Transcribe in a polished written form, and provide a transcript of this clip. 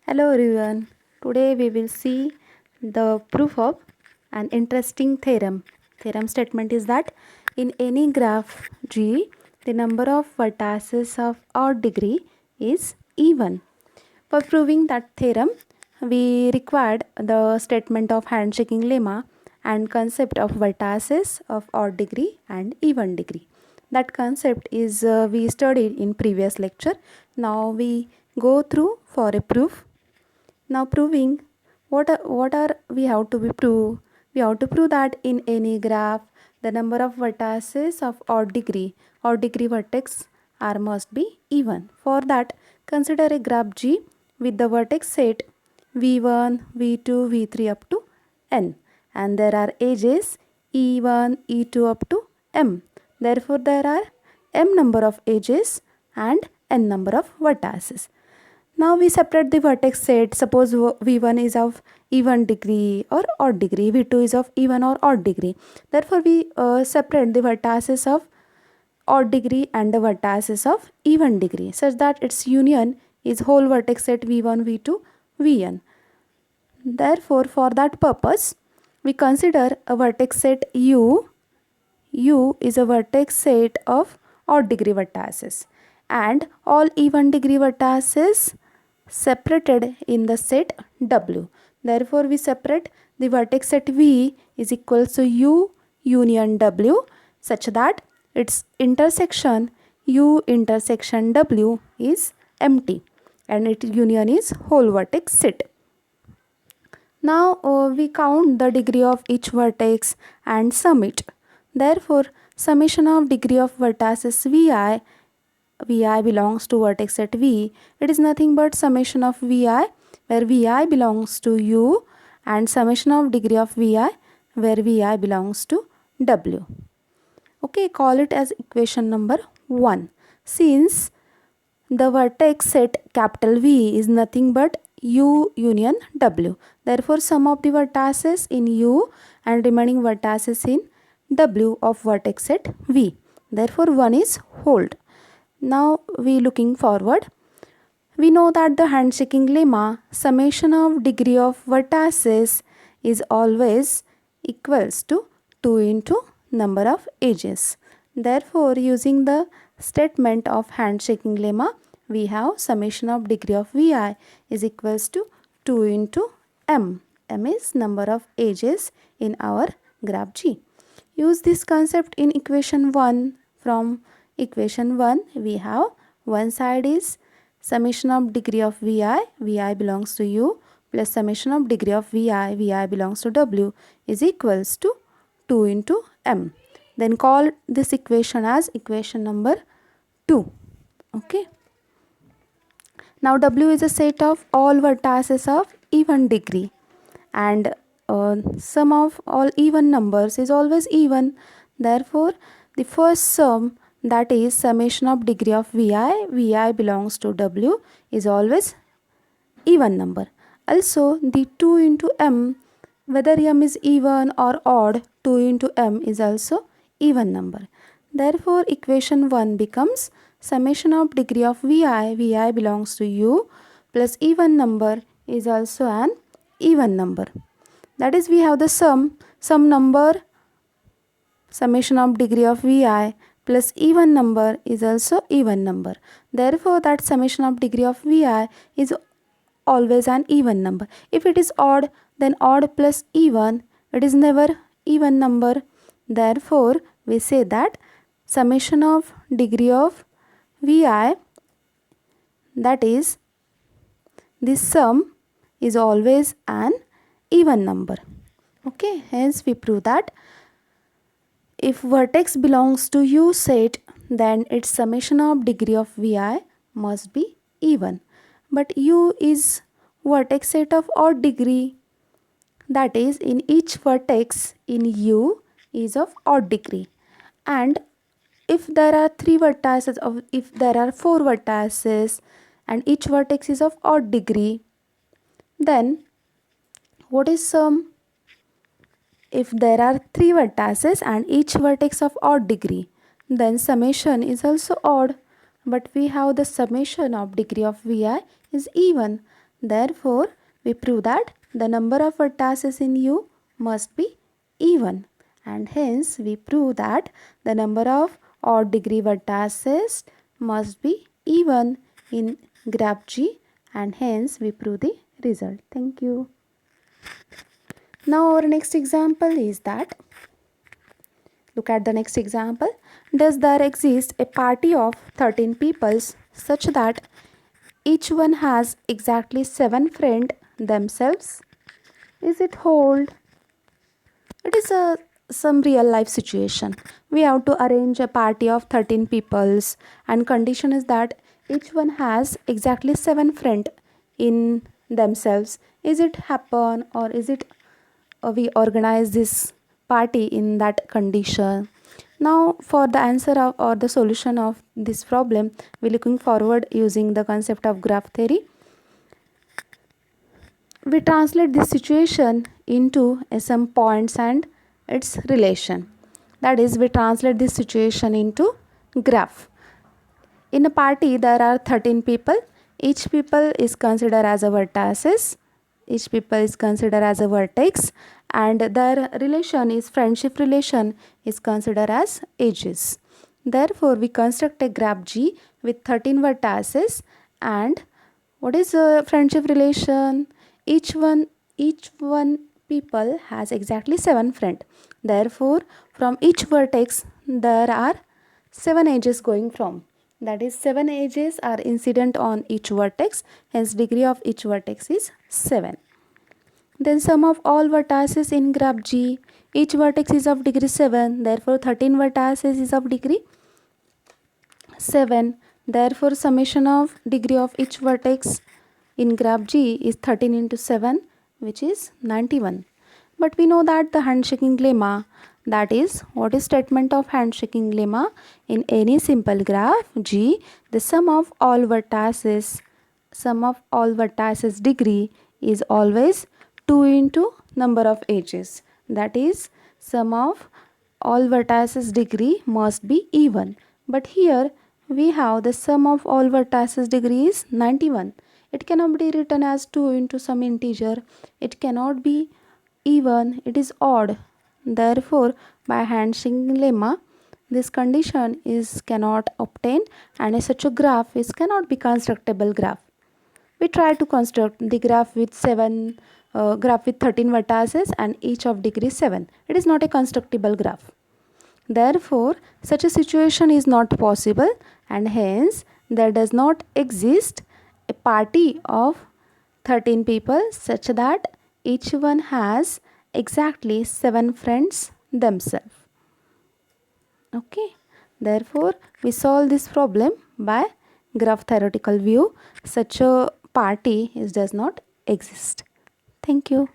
Hello everyone. Today we will see the proof of an interesting theorem. Theorem statement is that in any graph G, the number of vertices of odd degree is even. For proving that theorem, we required the statement of handshaking lemma and concept of vertices of odd degree and even degree. That concept is we studied in previous lecture. Now we go through for a proof. Now proving what are we have to be prove? We have to prove that in any graph the number of vertices of odd degree vertex are must be even. For that, consider a graph G with the vertex set v1, v2, v3 up to n, and there are edges e1, e2 up to m. Therefore, there are m number of edges and n number of vertices. Now we separate the vertex set. Suppose v1 is of even degree or odd degree, v2 is of even or odd degree. Therefore, we separate the vertices of odd degree and the vertices of even degree such that its union is whole vertex set v1, v2, vn. Therefore, for that purpose, we consider a vertex set U. U is a vertex set of odd degree vertices and all even degree vertices separated in the set W. Therefore, we separate the vertex set V is equals to U union W such that its intersection U intersection W is empty and its union is whole vertex set. Now we count the degree of each vertex and sum it. Therefore, summation of degree of vertices Vi belongs to vertex set V. It is nothing but summation of Vi where Vi belongs to U and summation of degree of Vi where Vi belongs to W. Okay, call it as equation number 1. Since the vertex set capital V is nothing but U union W. Therefore, sum of the vertices in U and remaining vertices in W of vertex set V. Therefore, 1 is hold. Now, we looking forward. We know that the handshaking lemma summation of degree of vertices is always equals to 2 into number of edges. Therefore, using the statement of handshaking lemma, we have summation of degree of Vi is equals to 2 into m. M is number of edges in our graph G. Use this concept in equation 1. From equation 1, we have one side is summation of degree of Vi belongs to U plus summation of degree of Vi belongs to W is equals to 2 into m. Then call this equation as equation number 2. Okay. Now W is a set of all vertices of even degree and sum of all even numbers is always even. Therefore, the first sum, that is summation of degree of Vi belongs to W is always even number. Also, the 2 into m, whether m is even or odd, 2 into m is also even number. Therefore, equation 1 becomes summation of degree of Vi belongs to U plus even number is also an even number. That is, we have the sum number summation of degree of Vi plus even number is also even number. Therefore, that summation of degree of Vi is always an even number. If it is odd, then odd plus even, it is never even number. Therefore, we say that summation of degree of Vi, that is, this sum is always an even number. Okay, hence we prove that if vertex belongs to U set, then its summation of degree of Vi must be even. But U is vertex set of odd degree, that is, in each vertex in U is of odd degree. And if there are 3 vertices, if there are 4 vertices and each vertex is of odd degree, then what is sum? If there are 3 vertices and each vertex of odd degree, then summation is also odd. But we have the summation of degree of Vi is even. Therefore, we prove that the number of vertices in U must be even, and hence we prove that the number of odd degree vertices must be even in graph G, and hence we prove the result. Thank you. Now our next example is that, look at the next example. Does there exist a party of 13 people such that each one has exactly 7 friends themselves? Is it hold? It is some real life situation. We have to arrange a party of 13 peoples, and condition is that each one has exactly 7 friends in themselves. Is it happen, or is it we organize this party in that condition? Now for the answer of, or the solution of this problem, we looking forward using the concept of graph theory. We translate this situation into some points and its relation. That is, we translate this situation into graph. In a party there are 13 people. Each people is considered as a vertices. Each people is considered as a vertex, and their relation is friendship relation is considered as edges. Therefore, we construct a graph G with 13 vertices. And what is a friendship relation? Each one people has exactly 7 friends. Therefore, from each vertex there are 7 edges going from. That is, 7 edges are incident on each vertex. Hence, degree of each vertex is 7. Then sum of all vertices in graph G. Each vertex is of degree 7. Therefore, 13 vertices is of degree 7. Therefore, summation of degree of each vertex in graph G is 13 into 7, which is 91. But we know that the handshaking lemma, that is, what is statement of handshaking lemma? In any simple graph G, the sum of all vertices degree is always 2 into number of edges. That is, sum of all vertices degree must be even. But here we have the sum of all vertices degree is 91. It cannot be written as 2 into some integer. It cannot be even, it is odd. Therefore, by handshaking lemma, this condition is cannot obtain, and such a graph is cannot be constructible graph. We try to construct the graph with 13 vertices and each of degree 7. It is not a constructible graph. Therefore, such a situation is not possible, and hence there does not exist a party of 13 people such that each one has exactly 7 friends themselves. Okay. Therefore, we solve this problem by graph theoretical view. Such a party does not exist. Thank you.